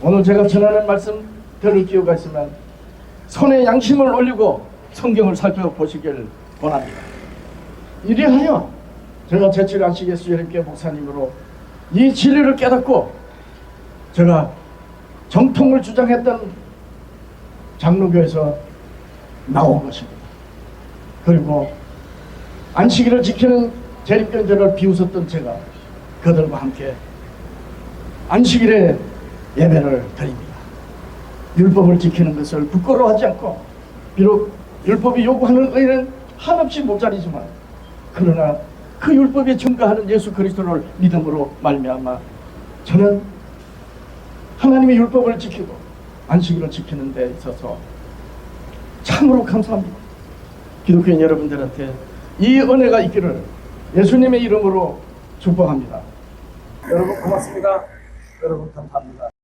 S1: 오늘 제가 전하는 말씀 들을 기회가 있으면 손에 양심을 올리고 성경을 살펴보시길 권합니다. 이리하여 제가 제칠 안식 예수님께 목사님으로 이 진리를 깨닫고 제가 정통을 주장했던 장로교에서 나온 것입니다. 그리고 안식일을 지키는 재림교인들을 비웃었던 제가 그들과 함께 안식일에 예배를 드립니다. 율법을 지키는 것을 부끄러워하지 않고, 비록 율법이 요구하는 의는 한없이 모자리지만 그러나 그 율법에 증거하는 예수 그리스도를 믿음으로 말미암아 저는 하나님의 율법을 지키고 안식일을 지키는 데 있어서 참으로 감사합니다. 기독교인 여러분들한테 이 은혜가 있기를 예수님의 이름으로 축복합니다. 여러분 고맙습니다. 여러분 감사합니다.